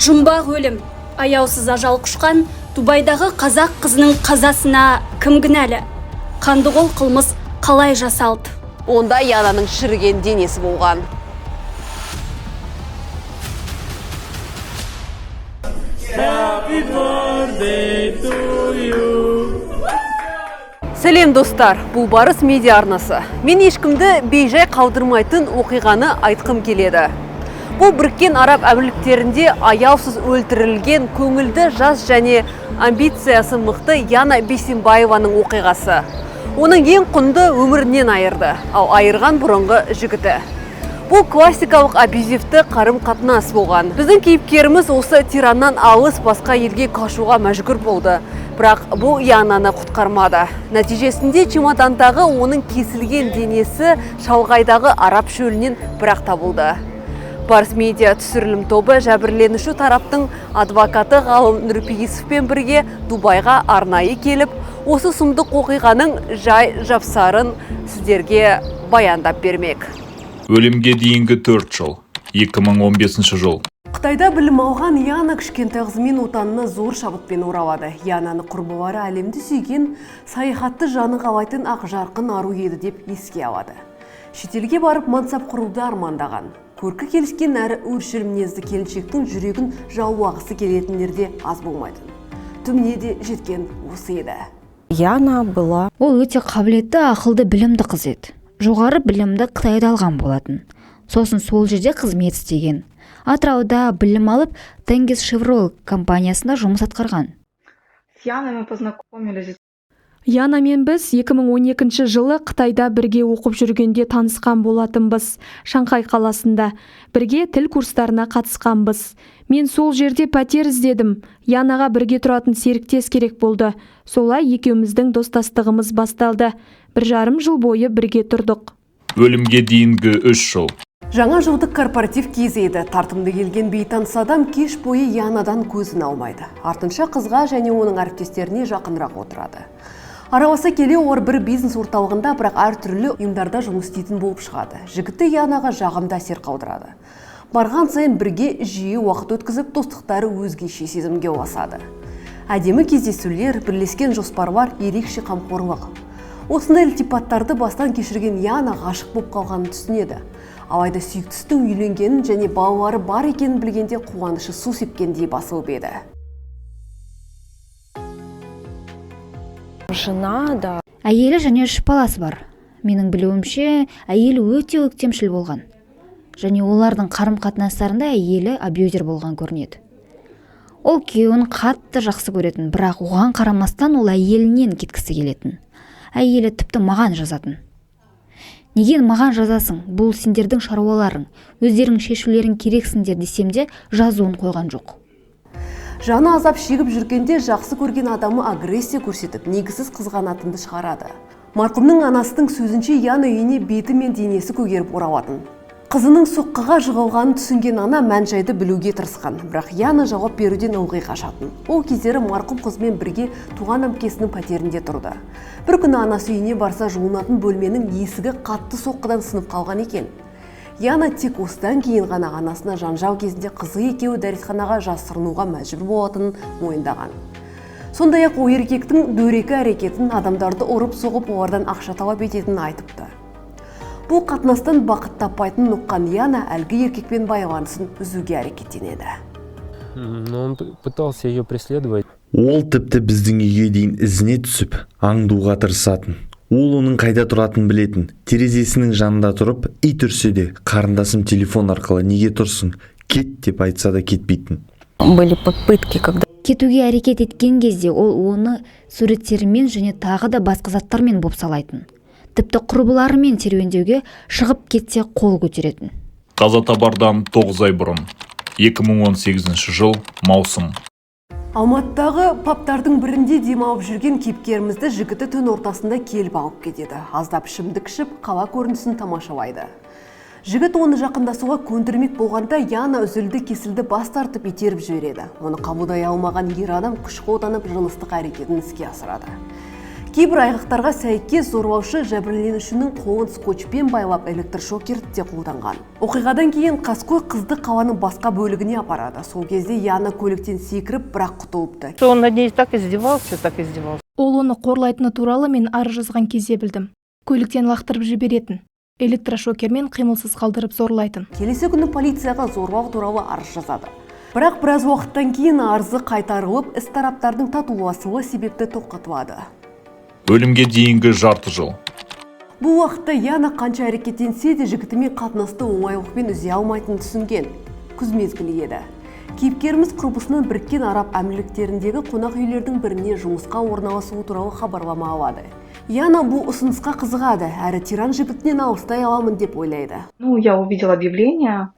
Жұмбақ өлім, аяусыз ажал құшқан Дубайдағы қазақ қызының қазасына кім кінәлі? Қандықол қылмыс қалай жасалды? Онда Янаның шіріген денесі болған. Сәлем достар, бұл Барыс медиа арнасы. Мен ешкімді бейжай қалдырмайтын оқиғаны айтқым келеді. Бұл Біріккен Араб Әмірліктерінде аяусыз өлтірілген көңілді жас және амбициясы мықты Яна Бейсенбаеваның оқиғасы. Оның ең құнды өмірінен айырды, ал айырған бұрынғы жігіті. Бұл классикалық абьюзивті қарым-қатынас болған. Біздің кейіпкеріміз осы тираннан алыс басқа елге қашуға мәжбүр болды. Бірақ бұл Янаны құтқармады. Нәтижесінде чемодандағы оның кесілген денесі шалғайдағы Араб шөлінен бірақ табылды. Барыс медиа түсірілім тобы жәбірленуші тараптың адвокаты Ғалым Нұрпейісовпен бірге Дубайға арнайы келіп, осы сұмдық оқиғаның жай-жапсарын сіздерге баяндап бермек. Өлімге дейінгі 4 жыл, 2015 жыл. Қытайда білім алған Яна кішкентай қызымен отанына зор шабытпен оралады. Янаны құрбылары әлемді сүйген, саяхатты жаны қалайтын ақ жарқын ару еді деп еске алады. Шетелге барып мансап құруды армандаған. Көркі келіскен әрі өршіл мінезді келіншектің жүрегін жаулағысы келетіндерде аз болмайды. Түбіне де жеткен осы еді. Яна была. Ол өте қабілетті, ақылды, білімді қыз еді. Жоғары білімді Қытайда алған болатын. Сосын сол жерде қызмет істеген. Атырауда білім алып, Тенгиз Шеврол компаниясында жұмыс атқарған. Янамен біз 2012 жылы Қытайда бірге оқып жүргенде танысқан болатынбыз. Шанхай қаласында бірге тіл курстарына қатысқанбыз. Мен сол жерде пәтер іздедім. Янаға бірге тұратын серіктес керек болды. Солай екеуміздің достастығымыз басталды. 1,5 жыл бойы бірге тұрдық. Өлімге дейінгі 3 жыл. Жаңа жылдық корпоратив кезі еді. Тартымды келген бейтаныс адам кеш бойы Янадан көзін алмайды. Артынша қызға және оның әріптестеріне жақынырақ отырады. Араласа келе олар бір бизнес орталығында, бірақ әртүрлі ұйымдарда жұмыс істейтін болып шығады. Жігіті Янаға жағымды әсер қалдырады. Барған сайын бірге жиі уақыт өткізіп, достықтары өзгеше сезімге ұласады. Әдемі кездесулер, бірлескен жоспарлар, ерекше қамқорлық. Осындай ілтипаттарды бастан кешірген Яна ғашық болып қалғанын түсінеді. Алайда сүйіктісінің үйленгенін және балалары бар екенін білгенде қуанышы су сепкендей басылып еді. Әйелі және 3 баласы бар. Менің білуімше, әйелі өте өктемшіл болған. Және олардың қарым-қатынастарында әйелі абьюзер болған көрінеді. Ол күйеуін қатты жақсы көретін, бірақ оған қарамастан ол әйелінен кеткісі келетін. Әйелі тіпті маған жазатын. Неге маған жазасың? Бұл сендердің шаруаларың. Өздерің шешулерің керексіңдер десем де жазуын қойған жоқ. Жаны азап шегіп жүргенде жақсы көрген адамы агрессия көрсетіп, негізсіз қызғанатынды шығарады. Марқұмның анасының сөзінше Яна үйіне беті мен денесі көгеріп оралатын. Қызының соққыға жығылғанын түсінген ана мән-жайды білуге тырысқан, бірақ Яна жауап беруден ылғи қашатын. Ол кездері марқұм қызымен бірге туған әпкесінің пәтерінде тұрды. Бір күні анасы үйіне барса, жуынатын бөлменің есігі қатты соққыдан сынып қалған екен. Яна тек осыдан кейін ғана анасына жанжал кезінде қызы екеуі дәретханаға жасырынуға мәжбүр болатынын мойындаған. Сондай-ақ ол еркектің дөрекі әрекетін, адамдарды ұрып-соғып олардан ақша талап ететінін айтыпты. Бұл қатынастан бақыт таппайтынын ұққан Яна әлгі еркекпен байланысын үзуге әрекеттенеді. Он пытался ее преследовать. Ол тіпті біздің үйге дейін ізіне түсіп, аңдуға тырысатын. Ол оның қайда тұратынын білетін. Терезесінің жанында тұрып, ит үрсе де, қарындасым телефон арқылы неге тұрсың? Кет деп айтса да кетпейтін. Были попытки, когда Кетуге әрекет еткен кезде ол оны суреттермен және тағы да басқа заттармен бопсалайтын. Тіпті құрбыларымен серуендеуге шығып кетсе қол көтеретін. Қаза табардан 9 ай бұрын, 2018 жыл, маусым. Алматыдағы паптардың бірінде демалып жүрген кейіпкерімізді жігіті түн ортасында келіп алып кетеді. Аздап ішімдік ішіп, қала көрінісін тамашалайды. Жігіт оны жақындасуға көндірмек болғанда Яна үзілді кесілді бас тартып итеріп жібереді. Оны қабылдай алмаған ер адам күш қолданып жыныстық әрекетін іске асырады. Кейбір айғақтарға сәйкес зорлаушы жәбірленушінің қолын скотчпен байлап электрошокерді де қолданған. Оқиғадан кейін қаскөй қызды қаланың басқа бөлігіне апарады. Сол кезде Яна көліктен секіріп, бірақ құтылыпты. Он над ней так издевался, так издевался. Ол оны қорлайтыны туралы мен арыз жазған кезде білдім. Көліктен лақтырып жіберетін, электрошокермен қимылсыз қалдырып зорлайтын. Келесі күні полицияға зорлау туралы арыз жазады. Бірақ біраз уақыттан кейін арызы қайтарылып, іс тараптардың татуласуы себепті тоқтатылады. Өлімге дейінгі жарты жыл. Бұл уақытта Яна қанша әрекеттенсе де жігітімен қатынасты оңайлықпен үзе алмайтынын түсінген. Күз мезгілі еді. Кейіпкеріміз құрбысының Біріккен Араб Әмірліктеріндегі қонақ үйлердің біріне жұмысқа орналасуы туралы хабарлама алады. Яна бұл ұсынысқа қызығады, әрі тиран жігітінен алыстай аламын деп ойлайды. Я увидела объявление.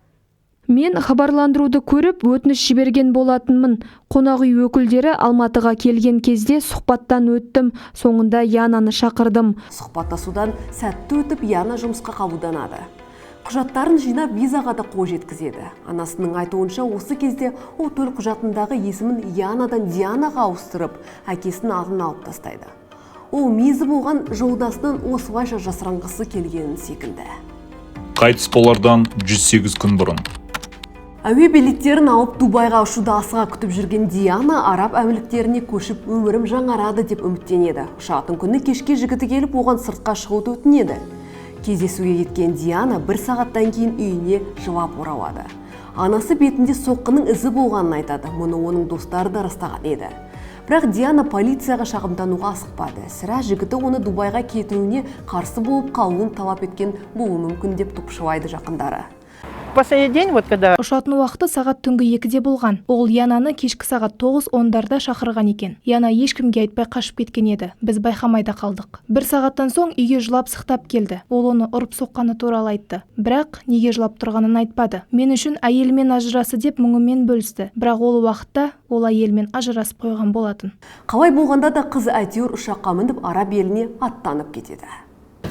Мен хабарландыруды көріп, өтініш жіберген болатынмын. Қонақ үй өкілдері Алматыға келген кезде сұхбаттан өттім. Соңында Янаны шақырдым. Сұхбаттасудан сәтті өтіп, Яна жұмысқа қабылданады. Құжаттарын жинап, визаға да қол жеткізеді. Анасының айтуынша осы кезде ол төл құжатындағы есімін Янадан Дианаға ауыстырып, әкесінің атын алып тастайды. Ол мезі болған жолдасынан осылайша жасырынғысы келгенін секілді. Қайтыс болардан 108 күн бұрын. Әуе билеттерін алып Дубайға ұшуды асыға күтіп жүрген Диана Араб Әмірліктеріне көшіп, өмірім жаңарады деп үміттенеді. Ұшақтың күні кешке жігіті келіп, оған сыртқа шығуды өтінеді. Кездесуге кеткен Диана бір сағаттан кейін үйіне жылап оралады. Анасы бетінде соққының ізі болғанын айтады. Мұны оның достары да растаған еді. Бірақ Диана полицияға шағымдануға асықпады. Сірә жігіті оны Дубайға кетуіне қарсы болып қалуын талап еткен болуы мүмкін деп топшылайды жақындары. Последний день, когда Ұшатын уақыты сағат түнгі 2-де болған. Ол Янаны кешкі сағат 9:10-дарда шақырған екен. Яна ешкімге айтпай қашып кеткен еді. Біз байқамайда қалдық. Бір сағаттан соң үйге жылап сықтап келді. Ол оны ұрып соққаны туралы айтты. Бірақ неге жылап тұрғанын айтпады. Мен үшін әйелімен ажырасы деп мұңымен бөлісті. Бірақ ол уақытта ол әйелімен ажырасып қойған болатын. Қалай болғанда да қыз әйтеуір ұшаққа мініп Араб еліне аттанып кетеді.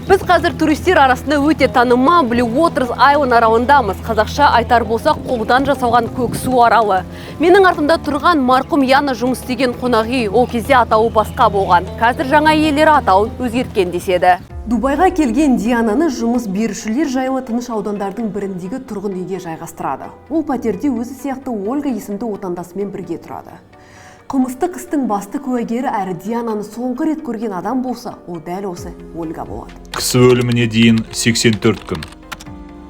Біз қазір туристер арасында өте танымал Blue Waters Island аралындамыз. Қазақша айтар болсақ, қолдан жасалған көк су аралы. Менің артымда тұрған марқұм Яна жұмыс істеген қонақ үй, ол кезде атауы басқа болған. Қазір жаңа иелері атауын өзгерткен деседі. Дубайға келген Диананы жұмыс берушілер жайлы тыныш аудандардың біріндегі тұрғын үйге жайғастырады. Ол пәтерде өзі сияқты Ольга есімді отандасымен бірге тұрады. Қылмыстық істің басты куәгері әрі Диананы соңғы рет көрген адам болса, ол дәл осы Ольга болады. Кісі өліміне дейін 84 күн.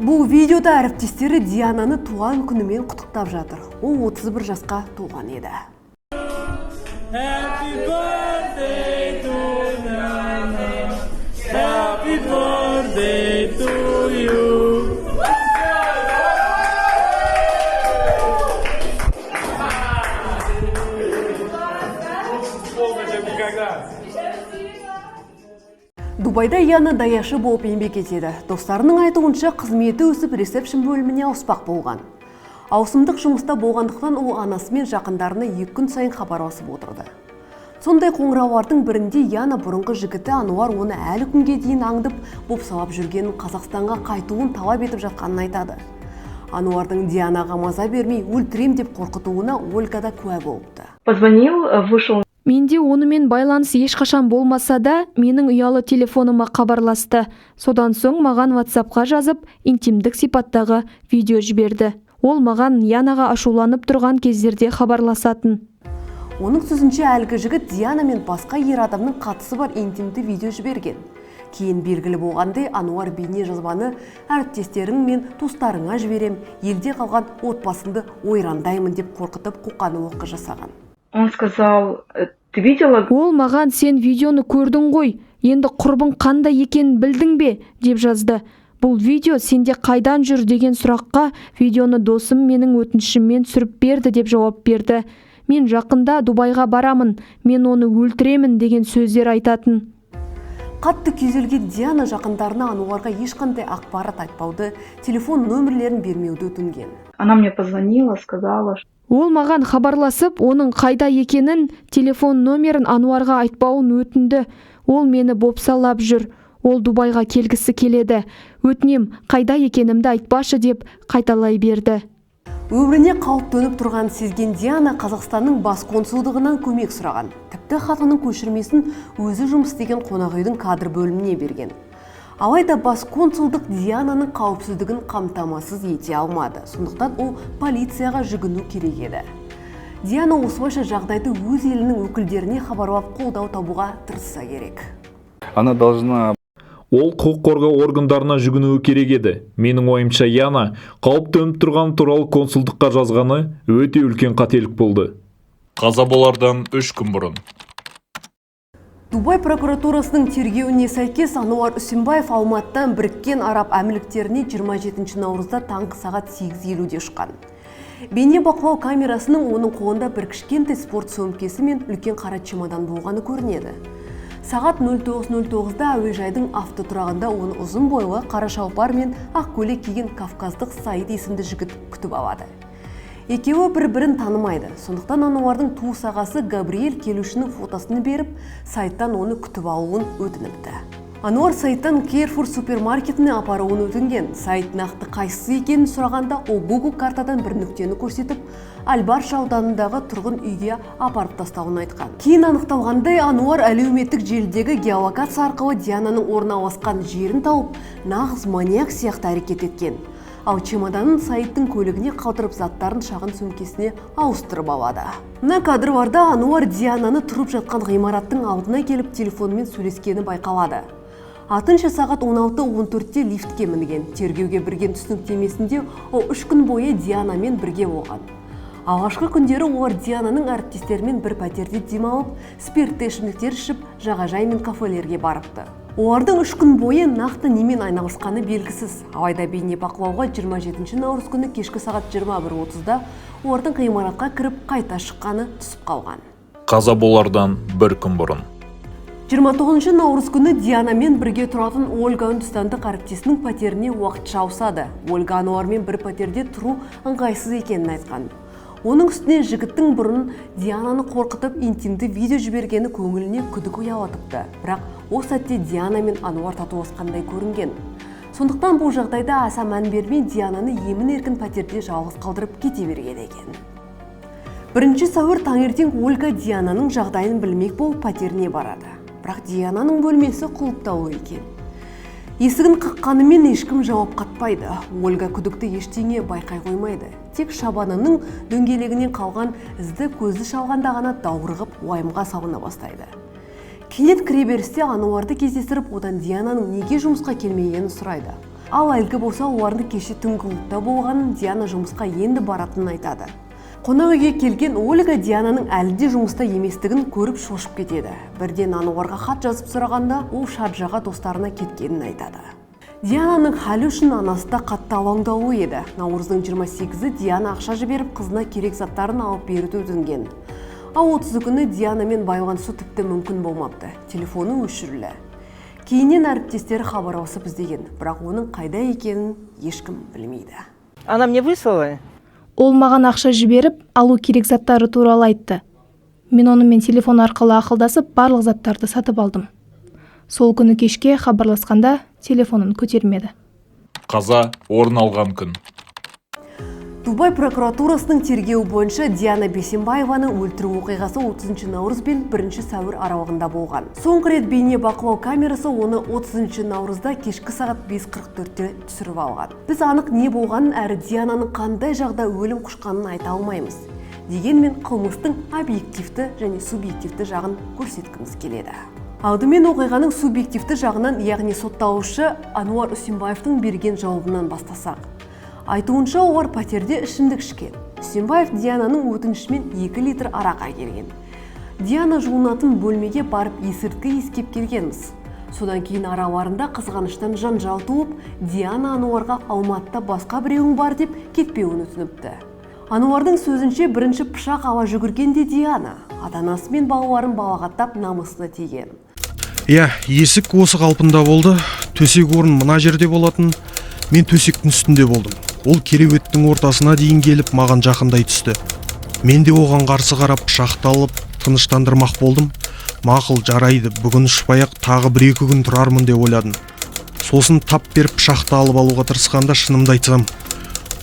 Бұл видеода әріптестері Диананы туған күнімен құттықтап жатыр. Ол 31 жасқа толған еді. Happy birthday to Diana. Happy birthday to you. Дубайда Яна даяшы болып еңбек етеді. Достарының айтуынша қызметі өсіп ресепшн бөліміне ауыспақ болған. Ауысымдық жұмыста болғандықтан ол анасымен жақындарына 2 күн сайын хабарласып отырды. Сондай қоңыраулардың бірінде Яна бұрынғы жігіті Ануар оны әлі күнге дейін аңдып, бопсалап жүргенін, Қазақстанға қайтуын талап етіп жатқанын айтады. Ануардың Дианаға маза бермей, өлтірем деп қорқытуына Ольга да куә болыпты. Позвонил, вышел. Менде онымен байланыс ешқашан болмаса да, менің ұялы телефоныма хабарласты. Содан соң маған WhatsApp-қа жазып, интимдік сипаттағы видео жіберді. Ол маған Янаға ашуланып тұрған кездерде хабарласатын. Оның сөзінше әлгі жігіт Диана мен басқа ер адамның қатысы бар интимді видео жіберген. Кейін белгілі болғандай, Ануар бейне жазбаны әріптестерің мен туыстарыңа жіберем, елде қалған отбасыңды ойрандаймын деп қорқытып қоқан-лоққы жасаған. Он сказал, ты видела? Ол маған сен видеоны көрдің ғой, енді құрбың қандай екенін білдің бе, деп жазды. Бұл видео сенде қайдан жүр деген сұраққа видеоны досым менің өтінішіммен түсіріп берді деп жауап берді. Мен жақында Дубайға барамын, мен оны өлтіремін деген сөздер айтатын. Қатты күйзелген Диана жақындарына Ануарға ешқандай ақпарат айтпауды, телефон нөмірлерін бермеуді өтінген. Она мне позвонила, сказала. Ол маған хабарласып, оның қайда екенін, телефон нөмерін Ануарға айтпауын өтінді. Ол мені бопсалап жүр. Ол Дубайға келгісі келеді. Өтінем, қайда екенімді айтпашы деп қайталай берді. Өміріне қауіп төніп тұрғанын сезген Диана Қазақстанның бас консулдығынан көмек сұраған. Тіпті хатының көшірмесін өзі жұмыс істеген қонақ үйдің кадр бөліміне берген. Алайда бас консулдық Диананың қауіпсіздігін қамтамасыз ете алмады. Сондықтан ол полицияға жүгіну керек еді. Диана осылайша жағдайды өз елінің өкілдеріне хабарлап қолдау табуға тырысса керек. Она должна... Ол құқық қорғау органдарына жүгінуі керек еді. Менің ойымша, Яна қауіп төніп тұрған туралы консулдыққа жазғаны өте үлкен қателік болды. Қаза болардан 3 күн бұрын. Дубай прокуратурасының тергеуіне сәйкес Ануар Үсенбаев Алматыдан Біріккен Араб Әмірліктеріне 27 наурызда таңғы сағат 8:50-де ұшқан. Бейне бақылау камерасының оның қолында бір кішкентай спорт сөмкесі мен үлкен қара чемодан болғаны көрінеді. Сағат 09:09-да әуежайдың автотұрағында оны ұзын бойлы қара шалбар мен ақ көйлек киген кавказдық Саид есімді жігіт күтіп алады. Екеуі бір-бірін танымайды. Сондықтан Ануардың туыс ағасы Габриэль келушінің фотосын беріп, Саидтан оны күтіп алуын өтініпті. Ануар Саидтан Керфур супермаркетіне апаруын өтінген. Саид нақты қайсысы екенін сұрағанда, ол Google картадан бір нүктені көрсетіп, Альбарш ауданындағы тұрғын үйге апарып тастауын айтқан. Кейін анықталғандай, Ануар әлеуметтік желідегі геолокация арқылы Диананың орналасқан жерін тауып, нағыз маниак сияқты әрекет еткен. Ал чемоданын Саидтың көлігіне қалдырып, заттарын шағын сөмкесіне ауыстырып алады. Мына кадрларда Ануар Диананы тұрып жатқан ғимараттың алдына келіп телефонмен сөйлескені байқалады. 6 сағат 16:14-те лифтке мінген. Тергеуге берген түсініктемесінде ол 3 күн бойы Дианамен бірге болған. Алғашқы күндері олар Диананың әріптестерімен бір пәтерде демалып, спиртті ішімдіктер ішіп, жағажай мен кафелерге барыпты. Олардың 3 күн бойы нақты немен айналысқаны белгісіз. Алайда бейне бақылауға 27 наурыз күні кешкі сағат 21:30-да олардың ғимаратқа кіріп қайта шыққаны түсіп қалған. Қаза болардан 1 күн бұрын. 29 наурыз күні Дианамен бірге тұратын Ольга үндістандық әріптесінің пәтеріне уақытша ауысады. Ольга Ануармен бір пәтерде тұру ыңғайсыз екенін айтқан. Оның үстіне жігіттің бұрын Диананы қорқытып интимді видео жібергені көңіліне күдік ұялатыпты. Бірақ ол сәтте Диана мен Ануар татуласқандай көрінген. Сондықтан бұл жағдайда аса мән бермей Диананы емін-еркін пәтерде жалғыз қалдырып кете берген екен. 1 сәуір таңертең Ольга Диананың жағдайын білмек болып пәтеріне барады. Бірақ Диананың бөлмесі құлыптаулы екен. Есігін қаққанымен ешкім жауап қатпайды. Ольга күдікті ештеңе байқай қоймайды. Тек шабанының дөңгелегінен қалған ізді көзі шалғанда ғана даурығып, уайымға салына бастайды. Кенет кіреберісте Ануарды кездестіріп, одан Диананың неге жұмысқа келмегенін сұрайды. Ал әлгі болса, олардың кеше түнгі клубта болғанын, Диана жұмысқа енді баратынын айтады. Қонақ үйге келген Ольга Диананың әлі де жұмыста еместігін көріп шошып кетеді. Бірден Ануарға хат жазып сұрағанда, ол Шарджаға достарына кеткенін айтады. Диананың халі үшін анасы да қатты алаңдаулы еді. Наурыздың 28-і Диана ақша жіберіп, қызына керек заттарын алып беруді өтінген. Ал 30 күні Дианамен байланысу тіпті мүмкін болмапты. Телефоны өшірілді. Кейіннен әріптестері хабарласып іздеген, бірақ оның қайда екенін ешкім білмейді. Она мне выслала. Ол маған ақша жіберіп, алу керек заттары туралы айтты. Мен онымен телефон арқылы ақылдасып, барлық заттарды сатып алдым. Сол күні кешке хабарласқанда телефонын көтермеді. Қаза орын алған күн. Дубай прокуратурасының тергеуі бойынша Диана Бейсенбаеваны өлтіру оқиғасы 30 наурыз бен 1 сәуір аралығында болған. Соңғы рет бейне бақылау камерасы оны 30 наурызда кешкі сағат 5:44-те түсіріп алған. Біз анық не болғанын әрі Диананың қандай жағда өлім құшқанын айта алмаймыз. Дегенмен қылмыстың объективті және субъективті жағын көрсеткіміз келеді. Алдымен оқиғаның субъективті жағынан, яғни сотталушы Ануар Үсенбаевтың берген жауабынан бастасақ. Айтуынша олар пәтерде ішімдік ішкен. Үсенбаев Диананың өтінішімен 2 литр араға келген. Диана жуынатын бөлмеге барып есірткі иіскеп келгенбіз. Содан кейін араларында қызғаныштан жанжал туып, Диана Ануарға Алматыда басқа біреуің бар деп кетпеуін өтініпті. Ануардың сөзінше бірінші пышақ ала жүгіргенде Диана, ата-анасы мен балаларын балағаттап намысына тиген. Есік осы қалпында болды. Төсек орын мына жерде болатын. Мен төсектің үстінде болдым. Ол кереуеттің ортасына дейін келіп маған жақындай түсті. Мен де оған қарсы қарап пышақты алып тыныштандырмақ болдым. Мақұл, жарайды, бүгін ұшпай-ақ тағы 1-2 күн тұрармын деп ойладым. Сосын тап беріп пышақты алып алуға тырысқанда, шынымды айтсам,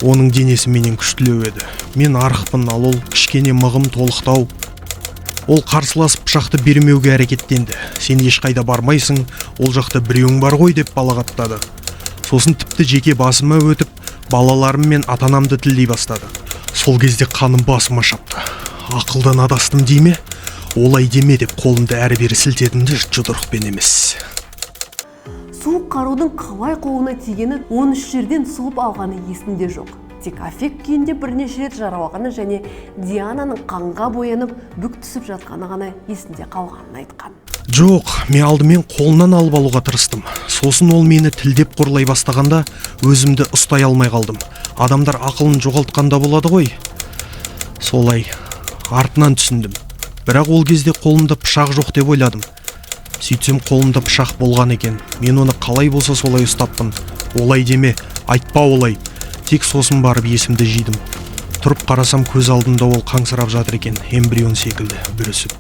Оның денесі менен күштілеу еді. Мен арықпын, ал ол кішкене мығым толықтау. Ол қарсыласып пышақты бермеуге әрекеттенді. Сен ешқайда бармайсың, ол жақта біреуің бар ғой деп балағаттады. Сосын тіпті жеке басыма өтіп, балаларым мен ата-анамды тілдей бастады. Сол кезде қаным басыма шапты. Ақылдан адастым дейме? Олай деме деп қолымды әрі-бері сілтедімді, жұдырықпен емес. Суық қарудың қалай қолына тигені 13 жерден сұғып алғаны есінде жоқ. Тек аффект күйінде бірнеше рет жаралғаны және Диананың қанға боянып бүк түсіп жатқаны ғана есінде қалғанын айтқан. Жоқ, мен алдымен қолынан алып алуға тырыстым. Сосын ол мені тілдеп қорлай бастағанда өзімді ұстай алмай қалдым. Адамдар ақылын жоғалтқанда болады ғой. Солай артынан түсіндім. Бірақ ол кезде қолымда пышақ жоқ деп ойладым. Сөйтсем қолымда пышақ болған екен. Мен оны қалай болса солай ұстаппын. Олай деме, айтпа олай. Тек сосын барып есімді жидым. Тұрып қарасам көз алдымда ол қаңсырап жатыр екен, эмбрион секілді бүрісіп.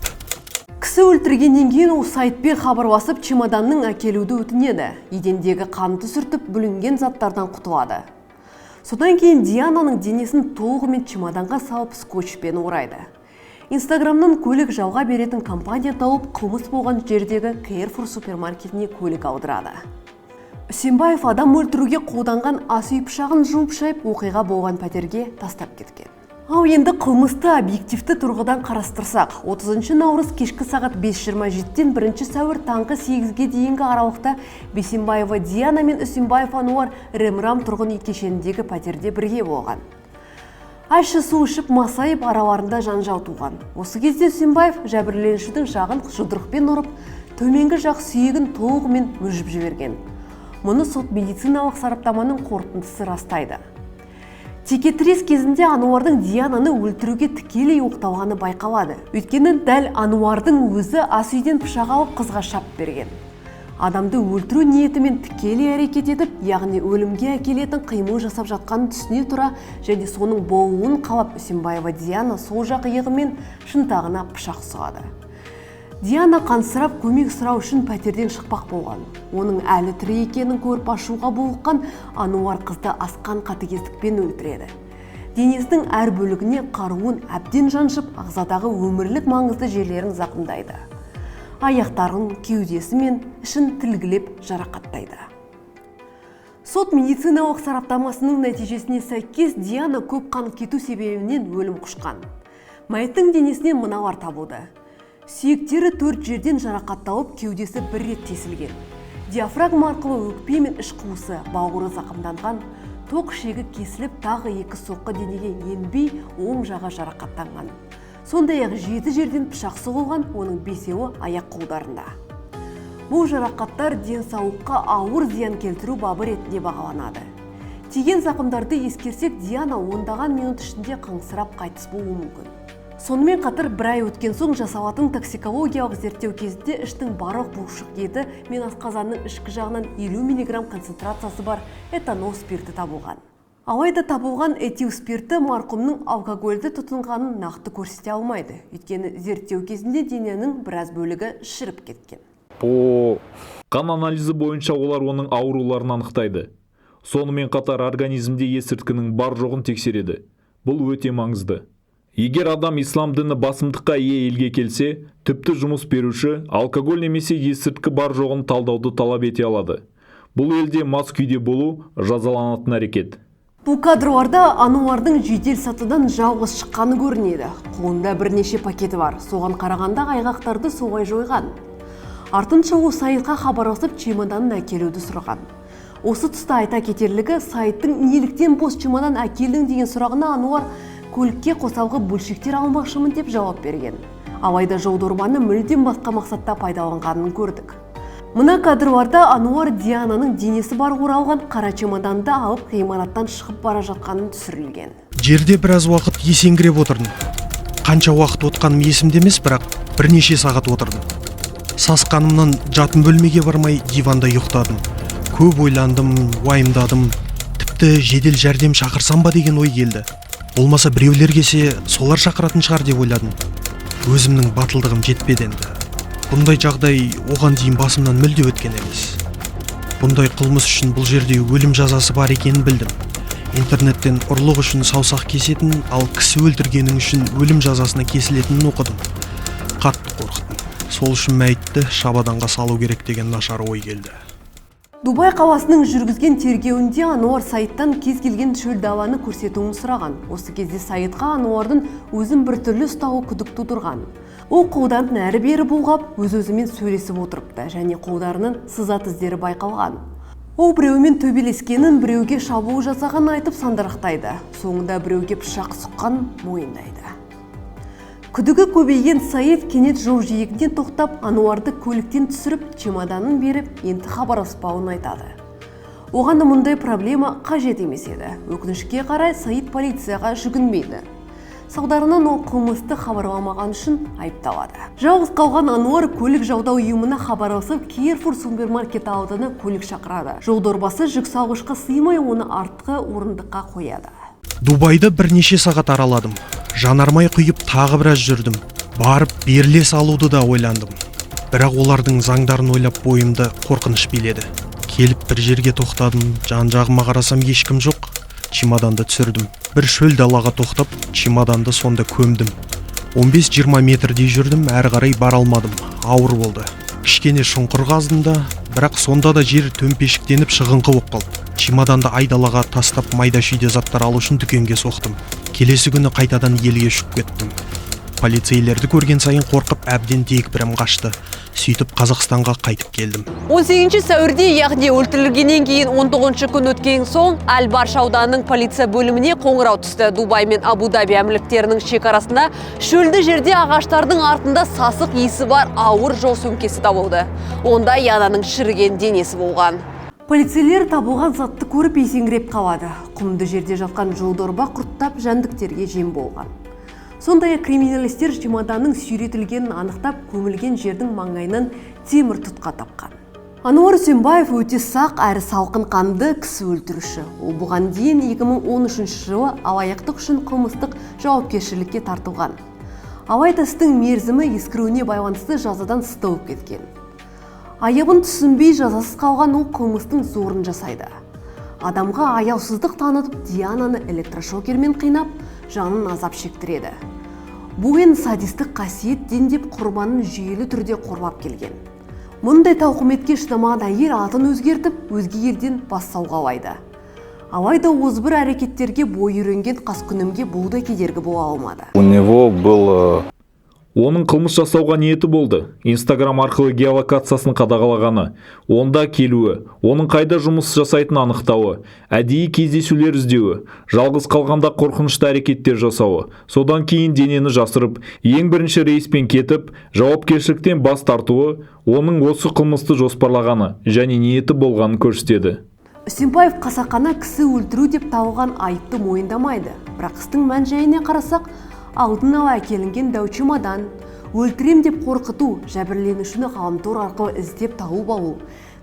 Кісі өлтіргеннен кейін ол сайтпен хабарласып чемоданның әкелуді өтінеді. Едендегі қанды сүртіп бүлінген заттардан құтылады. Содан кейін Диананың денесін толығымен чемоданға салып скотчпен орайды. Инстаграмнан көлік жалға беретін компания тауып қылмыс болған жердегі Carrefour супермаркетіне көлік алдырады. Үсенбаев адам өлтіруге қолданған ас үй пышағын жуып шайып оқиға болған пәтерге тастап кеткен. Ал енді қылмысты объективті тұрғыдан қарастырсақ, 30 наурыз кешкі сағат 5:27-тен 1 сәуір таңғы 8-ге дейінгі аралықта Бейсенбаева Диана мен Үсенбаев Ануар Ремрам тұрғын үй кешеніндегі пәтерде бірге болған. Ащы су ішіп масайып араларында жанжал туған. Осы кезде Үсенбаев жәбірленушінің жағын жұдырықпен ұрып, төменгі жақ сүйегін толығымен мүжіп жіберген. Мұны сот медициналық сараптаманың қорытындысы растайды. Текетірес кезінде Ануардың Диананы өлтіруге тікелей оқталғаны байқалады. Өйткені дәл Ануардың өзі ас үйден пышақ алып қызға шап берген. Адамды өлтіру ниетімен тікелей әрекет етіп, яғни өлімге әкелетін қимыл жасап жатқанын түсіне тұра және соның болуын қалап Үсенбаева Диана сол жақ иығымен шынтағына пышақ сұғады. Диана қансырап көмек сұрау үшін пәтерден шықпақ болған. Оның әлі тірі екенін көріп ашуға булыққан Ануар қызды асқан қатыгездікпен өлтіреді. Денесінің әр бөлігіне қаруын әбден жаншып, ағзадағы өмірлік маңызды жерлерін зақымдайды. Аяқтарын, кеудесі мен ішін тілгілеп жарақаттайды. Сот медициналық сараптамасының нәтижесіне сәйкес Диана көп қан кету себебінен өлім құшқан. Мәйіттің денесінен мыналар табылды. Сүйектері 4 жерден жарақатталып, кеудесі бір рет тесілген. Диафрагма арқылы өкпе мен іш қуысы, бауыры зақымданған, тоқ шегі кесіліп, тағы 2 соққы денеге енбей, оң жағы жарақаттанған. Сондай-ақ 7 жерден пышақ сұғылған, оның 5-еуі аяқ қолдарында. Бұл жарақаттар денсаулыққа ауыр зиян келтіру бабы ретінде бағаланады. Тиген зақымдарды ескерсек, Диана ондаған минут ішінде қаңсырап қайтыс болуы мүмкін. Сонымен қатар бір ай өткен соң жасалатын токсикологиялық зерттеу кезінде іштің барлық бұлшық еді мен асқазанның ішкі жағынан 50 мг концентрациясы бар этанол спирті табылған. Алайда табылған этил спирті марқұмның алкогольді тұтынғанын нақты көрсете алмайды. Өйткені зерттеу кезінде дененің біраз бөлігі шіріп кеткен. По қан анализі бойынша олар оның ауруларын анықтайды. Сонымен қатар организмде есірткінің бар жоғын тексереді. Бұл өте маңызды. Егер адам ислам діні басымдыққа ие елге келсе, тіпті жұмыс беруші алкоголь немесе есірткі бар жоғын талдауды талап ете алады. Бұл елде мас күйде болу жазаланатын әрекет. Бұл кадрларда Ануардың жедел сатыдан жалғыз шыққаны көрінеді. Қолында бірнеше пакеті бар. Соған қарағанда айғақтарды солай жойған. Артынша ол сайтқа хабарласып чемоданын әкелуді сұраған. Осы тұста айта кетерлігі, сайттың неліктен бос чемодан әкелдің деген сұрағына Ануар көлікке қосалғы бөлшектер алмақшымын деп жауап берген. Алайда жолдорбаны мүлдем басқа мақсатта пайдаланғанын көрдік. Мына кадрларда Ануар Диананың денесі бар оралған қара чемоданды алып ғимараттан шығып бара жатқанын түсірілген. Жерде біраз уақыт есеңгіреп отырдым. Қанша уақыт отқаным есімде емес, бірақ бірнеше сағат отырдым. Сасқанымнан жатын бөлмеге бармай диванда ұйықтадым. Көп ойландым, уайымдадым. Тіпті жедел жәрдем шақырсам ба деген ой келді. Болмаса біреулер келсе, солар шақыратын шығар деп ойладым. Өзімнің батылдығым жетпеді енді. Бұндай жағдай оған дейін басымнан мүлде өткен емес. Бұндай қылмыс үшін бұл жерде өлім жазасы бар екенін білдім. интернеттен ұрлық үшін саусақ кесетін, ал кісі өлтіргенің үшін өлім жазасына кесілетінін оқыдым. Қатты қорқыттым. Сол үшін мәйітті шабаданға салу керек деген нашар ой келді. Дубай қаласының жүргізген тергеуінде Ануар Саидтан кез келген шөл даланы көрсетуін сұраған. Осы кезде Саидқа Ануардың өзін біртүрлі ұстауы күдік тудырған. Ол қолдарын әрі-бері бұлғап, өз-өзімен сөйлесіп отырыпты және қолдарының сызат іздері байқалған. Ол біреумен төбелескенін, біреуге шабуыл жасағанын айтып сандырақтайды. Соңында біреуге пышақ сұққан мойындайды. Күдігі көбейген Саид кенет жол жиегінен тоқтап, Ануарды көліктен түсіріп, чемоданын беріп, енді хабарласпауын айтады. Оған мұндай проблема қажет емес еді. Өкінішке қарай Саид полицияға жүгінбейді. Салдарынан ол қылмысты хабарламаған үшін айыпталады. Жалғыз қалған Ануар көлік жаудау ұйымына хабарласып, Керфур супермаркет алдына көлік шақырады. Жолдорбасы жүк салғышқа сыймай, оны артқы орындыққа қояды. Дубайды бірнеше сағат араладым. Жанармай құйып тағы біраз жүрдім. Барып беріле салуды да ойландым. Бірақ олардың заңдарын ойлап бойымды қорқыныш биледі. Келіп бір жерге тоқтадым. Жан-жағыма қарасам ешкім жоқ. Чемоданды түсірдім. Бір шөл далаға тоқтап, чемоданды сонда көмдім. 15-20 метрдей жүрдім, әрі қарай бара алмадым. Ауыр болды. Кішкене шұңқыр қаздым да, бірақ сонда да жер төмпешіктеніп шығыңқы болып қалды. Чемоданды айдалаға тастап майда шүйде заттар алу үшін дүкенге соқтым. Келесі күні қайтадан елге ұшып кеттім. Полицейлерді көрген сайын қорқып әбден дегбірім қашты. Сөйтіп Қазақстанға қайтып келдім. 18 сәуірде, яғни өлтірілгеннен кейін 19 күн өткен соң Аль-Барш ауданының полиция бөліміне қоңырау түсті. Дубай мен Абу-Даби әмірліктерінің шекарасында шөлді жерде ағаштардың артында сасық иісі бар ауыр жол сөмкесі табылды. Онда Янаның шіріген денесі болған. Полицейлер табылған затты көріп есеңгіреп қалады. Құмды жерде жатқан жолдорба құрттап жәндіктерге жем болған. Сондай криминалистер чемоданның сүйретілгенін анықтап, көмілген жердің маңайынан темір тұтқа тапқан. Ануар Үсенбаев өте сақ әрі салқын қанды кісі өлтіруші. Ол бұған дейін 2013 жылы алаяқтық үшін қылмыстық жауапкершілікке тартылған. Алайда істің мерзімі ескіруіне байланысты жазадан сытылып кеткен. Айыбын түсінбей жазасыз қалған ол қылмыстың зорын жасайды. Адамға аяусыздық танытып, Диананы электрошокермен қинап, жанын азап шектіреді. Бұл енді садистік қасиет деп құрбанын жүйелі түрде қорғап келген. Мұндай тауқыметке шыдамаған әйел атын өзгертіп, өзге елден бас сауғалайды. Алайда озбыр әрекеттерге бой үйренген қаскүнемге бұл да кедергі бола алмады. Оның қылмыс жасауға ниеті болды. Инстаграм арқылы геолокациясын қадағалағаны, онда келуі, оның қайда жұмыс жасайтын анықтауы, әдейі кездесулер іздеуі, жалғыз қалғанда қорқынышты әрекеттер жасауы, содан кейін денені жасырып, ең бірінші рейспен кетіп, жауапкершіліктен бас тартуы, оның осы қылмысты жоспарлағаны және ниеті болғанын көрсетеді. Үсенбаев қасақана кісі өлтіру деп табылған айыпты мойындамайды. Бірақ істің мән-жайына қарасақ, алдын ала әкелінген дәу чемодан, өлтірем деп қорқыту, жәбірленушіні ғаламтор арқылы іздеп тауып алу,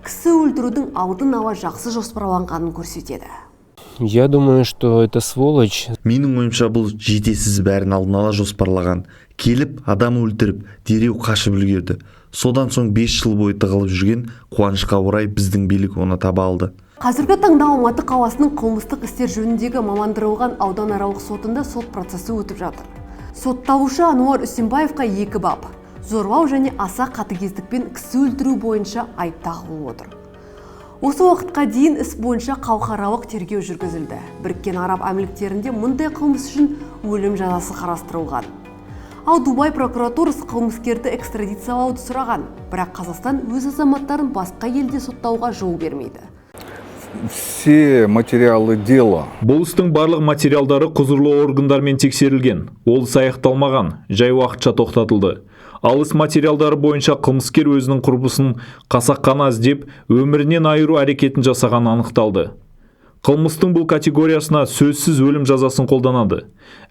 кісі өлтірудің алдын ала жақсы жоспарланғанын көрсетеді. Я думаю, что это сволочь. Менің ойымша бұл жетесіз бәрін алдын ала жоспарлаған. Келіп, адам өлтіріп, дереу қашып үлгерді. Содан соң 5 жыл бойы тығылып жүрген қуанышқа орай біздің билік оны таба алды. Қазіргі таңда Алматы қаласының қылмыстық істер жөніндегі мамандырылған ауданаралық сотында сот процесі өтіп жатыр. Сотталушы Ануар Үсенбаевқа 2 бап, зорлау және аса қатыгездікпен кісі өлтіру бойынша айып тағылып отыр. Осы уақытқа дейін іс бойынша халықаралық тергеу жүргізілді. Біріккен Араб Әмірліктерінде мұндай қылмыс үшін өлім жазасы қарастырылған. Ал Дубай прокуратурасы қылмыскерді экстрадициялауды сұраған, бірақ Қазақстан өз азаматтарын басқа елде соттауға жол бермейді. Все материалы дела. Бұл істің барлық материалдары құзырлы органдармен тексерілген. Ол іс аяқталмаған, жай уақытша тоқтатылды. Ал іс материалдары бойынша қылмыскер өзінің құрбысын қасақана іздеп, өмірінен айыру әрекетін жасағаны анықталды. Қылмыстың бұл категориясына сөзсіз өлім жазасын қолданады.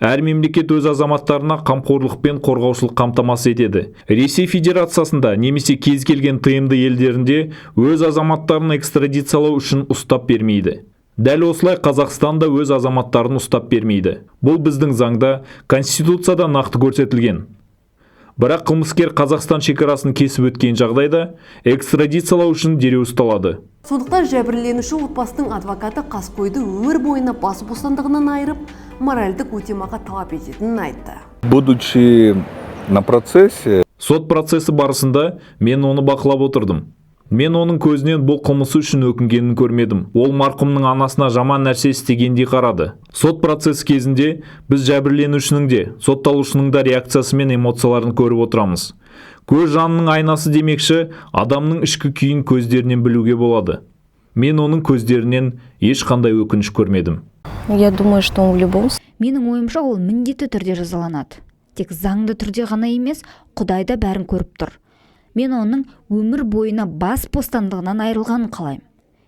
Әр мемлекет өз азаматтарына қамқорлықпен қорғаушылық қамтамасыз етеді. Ресей Федерациясында немесе кез келген тмд елдерінде өз азаматтарын экстрадициялау үшін ұстап бермейді. Дәл осылай Қазақстанда өз азаматтарын ұстап бермейді. Бұл біздің заңда, Конституцияда нақты көрсетілген. Бірақ қылмыскер Қазақстан шекарасын кесіп өткен жағдайда экстрадициялау үшін дереу ұсталады. Сондықтан жәбірленуші отбасының адвокаты Қаскөйді өмір бойына бас бостандығынан айырып, моральдық өтемақы талап ететінін айтты. Будучи на процессе, Сот процесі барысында мен оны бақылап отырдым. Мен оның көзінен бұл қылмысы үшін өкінгенін көрмедім. Ол марқұмның анасына жаман нәрсе істегендей қарады. Сот процесі кезінде біз жәбірленушінің де, сотталушының да реакциясы мен эмоцияларын көріп отырамыз. Көз жанның айнасы демекші, адамның ішкі күйін көздерінен білуге болады. Мен оның көздерінен ешқандай өкініш көрмедім. Я думаю, что он в любом Менің ойымша ол міндетті түрде жазаланады. Тек заңды түрде ғана емес, Құдай да бәрін көріп тұр. Мен оның өмір бойына бас бостандығынан айырылғанын қалаймын.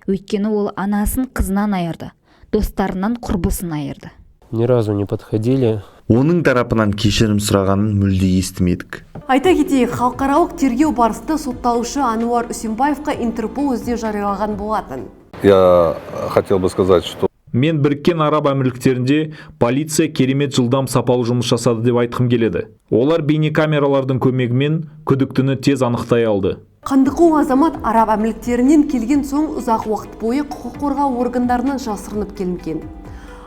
Өйткені ол анасын қызынан айырды, достарынан құрбысын айырды. Ни разу не подходили. Оның тарапынан кешірім сұрағанын мүлде естімедік. Айта кетейік, халықаралық тергеу барысында сотталушы Ануар Үсенбаевқа Интерпол іздеу жариялаған болатын. я хотел бы сказать, что Мен Біріккен Араб Әмірліктерінде полиция керемет жылдам сапалы жұмыс жасады деп айтқым келеді. Олар бейнекамералардың көмегімен күдіктіні тез анықтай алды. Қандықол азамат Араб Әмірліктерінен келген соң ұзақ уақыт бойы құқық қорғау органдарынан жасырынып келмеген.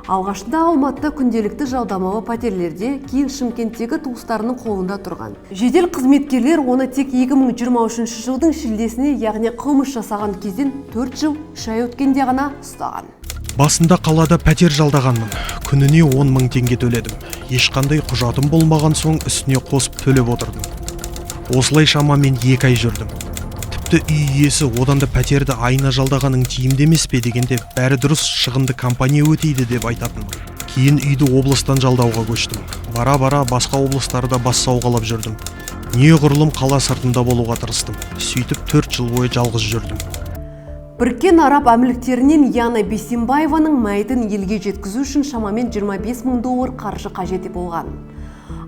Алғашында Алматыда күнделікті жалдамалы пәтерлерде, кейін Шымкенттегі туыстарының қолында тұрған. Жедел қызметкерлер оны тек 2023 жылдың шілдесіне, яғни қылмыс жасаған кезден 4 жыл 3 ай өткенде ғана ұстаған. Басында қалада пәтер жалдағанмын. Күніне 10 мың теңге төледім. Ешқандай құжатым болмаған соң үстіне қосып төлеп отырдым. Осылай шамамен 2 ай жүрдім. Тіпті үй иесі одан да пәтерді айына жалдағаның тиімді емес пе дегенде бәрі дұрыс, шығынды компания өтейді деп айтатын. Кейін үйді облыстан жалдауға көштім. Бара-бара басқа облыстарда бас сауғалап жүрдім. Неғұрлым қала сыртында болуға тырыстым. Сөйтіп 4 жыл бойы жалғыз жүрдім. Біріккен Араб Әмірліктерінен Яна Бейсенбаеваның мәйітін елге жеткізу үшін шамамен 25 мың доллар қаржы қажет болған.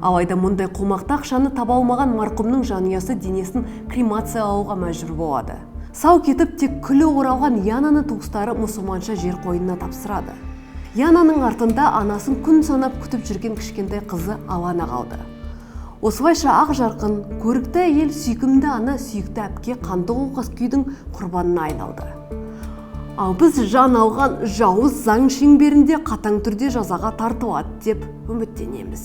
Алайда мұндай қомақты ақшаны таба алмаған марқұмның жанұясы денесін кремациялауға мәжбүр болады. Сау кетіп тек күлі оралған Янаны туыстары мұсылманша жер қойнына тапсырады. Янаның артында анасын күн санап күтіп жүрген кішкентай қызы Алана қалды. Осылайша ақ жарқын, көрікті әйел, сүйкімді ана, сүйікті әпке Қандықол Қаскөйдің құрбанына айналды. Ал біз жан алған жауыз заң шеңберінде қатаң түрде жазаға тартылады деп үміттенеміз.